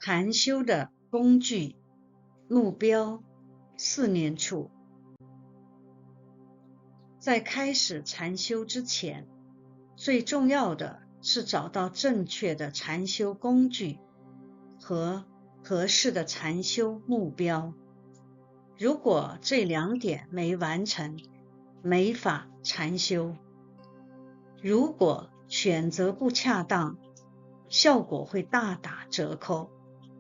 禅修的工具、目标、4念处。在开始禅修之前，最重要的是找到正确的禅修工具和合适的禅修目标。如果这2点没完成，没法禅修。如果选择不恰当，效果会大打折扣，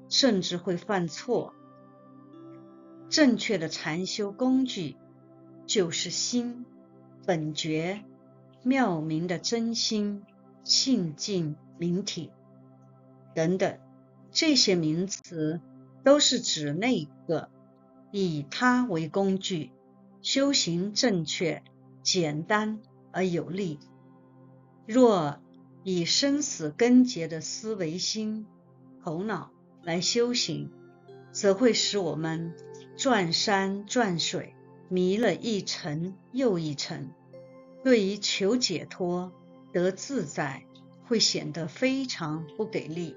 甚至会犯错。正确的禅修工具就是心、本觉、妙明的真心、性净明体等等，这些名词都是指那个以它为工具，修行正确、简单而有力。若以生死根结的思维心、头脑来修行，则会使我们转山转水，迷了一层又一层，对于求解脱、得自在，会显得非常不给力。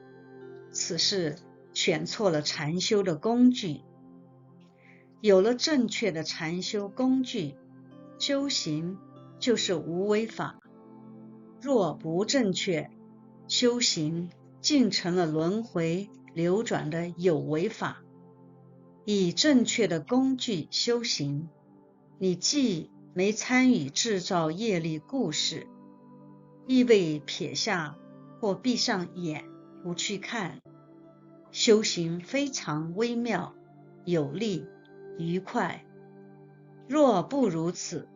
此事选错了禅修的工具。有了正确的禅修工具，修行就是无为法。若不正确，修行竟成了轮回流转的有为法。以正确的工具修行，你既没参与制造业力故事，亦未撇下或闭上眼不去看，修行非常微妙、有力、愉快。若不如此，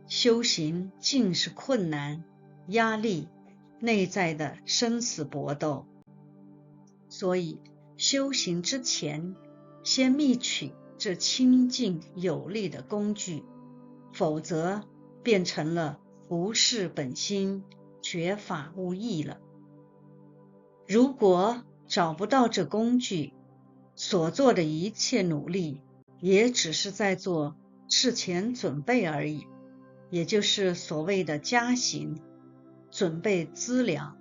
修行竟是困难、压力、内在的生死搏斗。所以修行之前，先觅取这清净有力的工具，否则变成了不是本心，觉法无益了。如果找不到这工具，所做的一切努力也只是在做事前准备而已，也就是所谓的加行，准备资粮。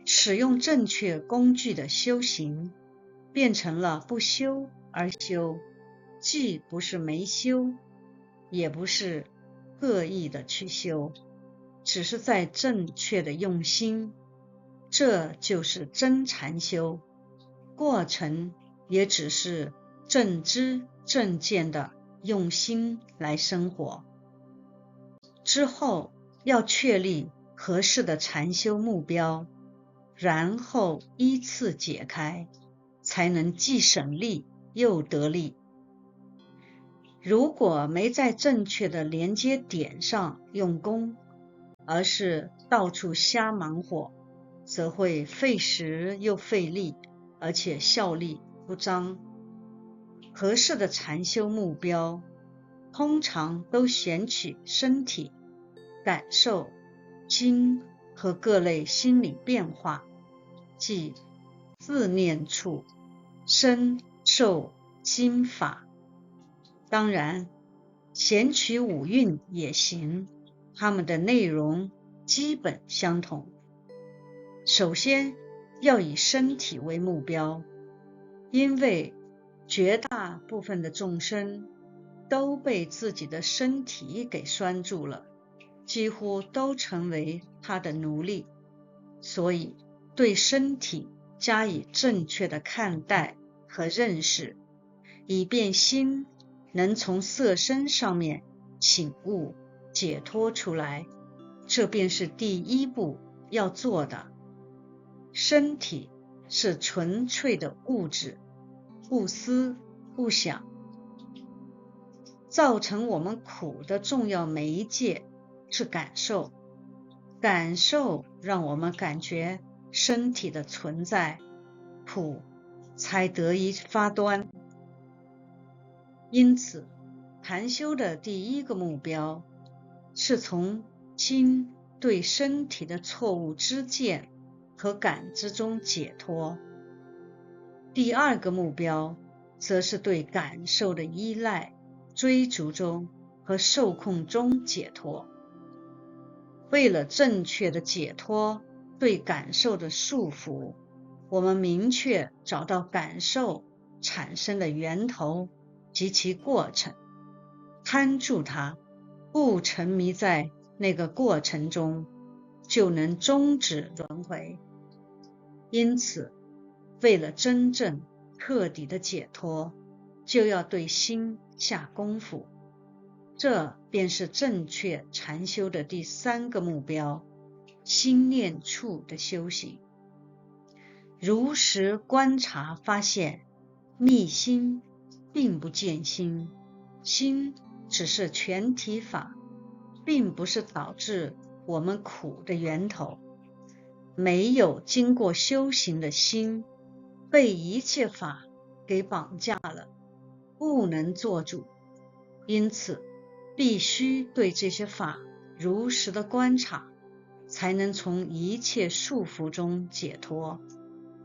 使用正确工具的修行，变成了不修而修，既不是没修，也不是恶意的去修，只是在正确的用心。这就是真禅修，过程也只是正知正见的用心来生活。之后要确立合适的禅修目标，然后依次解开，才能既省力又得力。如果没在正确的连接点上用功，而是到处瞎忙活，则会费时又费力，而且效力不彰。合适的禅修目标，通常都选取身体、感受、经和各类心理变化，即4念处、身、受、心法。当然，选取5蕴也行，它们的内容基本相同。首先要以身体为目标，因为绝大部分的众生都被自己的身体给拴住了，几乎都成为他的奴隶，所以对身体加以正确的看待和认识，以便心能从色身上面醒悟解脱出来，这便是第一步要做的。身体是纯粹的物质，不思不想，造成我们苦的重要媒介是感受，感受让我们感觉身体的存在，苦才得以发端。因此，禅修的第一个目标是从心对身体的错误知见和感知中解脱。第二个目标则是对感受的依赖、追逐中和受控中解脱。为了正确的解脱对感受的束缚，我们明确找到感受产生的源头及其过程，看住它，不沉迷在那个过程中，就能终止轮回。因此，为了真正彻底的解脱，就要对心下功夫。这便是正确禅修的第3个目标，心念处的修行。如实观察发现，密心并不见心，心只是全体法，并不是导致我们苦的源头。没有经过修行的心，被一切法给绑架了，不能做主。因此，必须对这些法如实的观察，才能从一切束缚中解脱。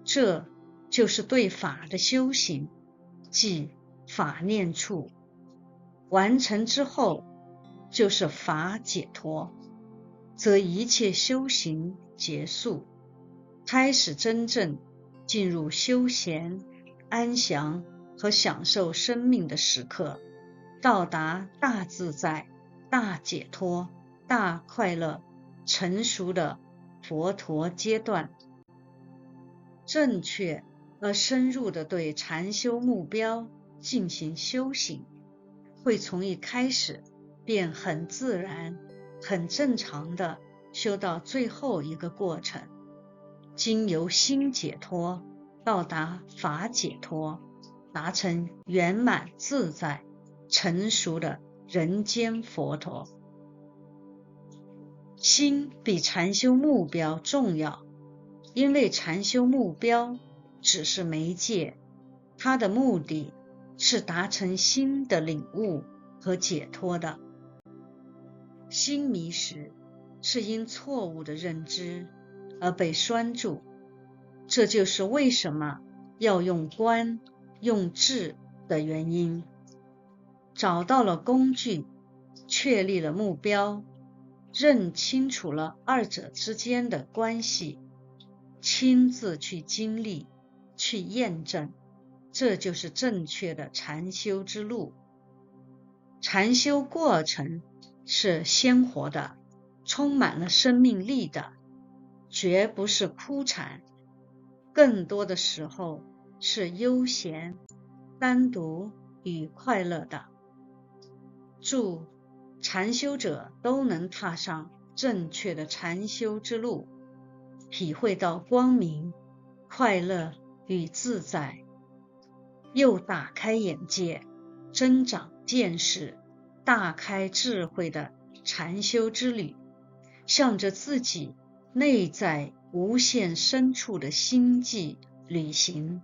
这就是对法的修行，即法念处。完成之后，就是法解脱，则一切修行结束，开始真正进入休闲、安详和享受生命的时刻，到达大自在、大解脱、大快乐、成熟的佛陀阶段。正确而深入地对禅修目标进行修行，会从一开始便很自然、很正常地修到最后一个过程，经由心解脱到达法解脱，达成圆满自在、成熟的人间佛陀。心比禅修目标重要，因为禅修目标只是媒介，它的目的是达成心的领悟和解脱的。心迷时，是因错误的认知而被拴住，这就是为什么要用观、用智的原因。找到了工具，确立了目标，认清楚了二者之间的关系，亲自去经历、去验证，这就是正确的禅修之路。禅修过程是鲜活的，充满了生命力的，绝不是枯禅，更多的时候是悠闲、单独与快乐的。祝禅修者都能踏上正确的禅修之路，体会到光明、快乐与自在，又打开眼界，增长见识，大开智慧的禅修之旅，向着自己内在无限深处的心际旅行，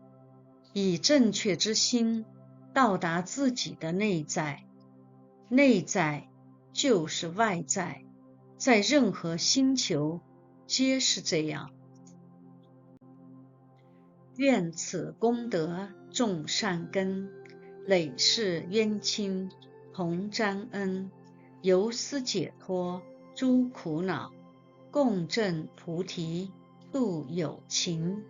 以正确之心到达自己的内在。内在就是外在，在任何星球皆是这样。愿此功德种善根，累世冤亲同沾恩，由斯解脱诸苦恼，共振菩提度有情。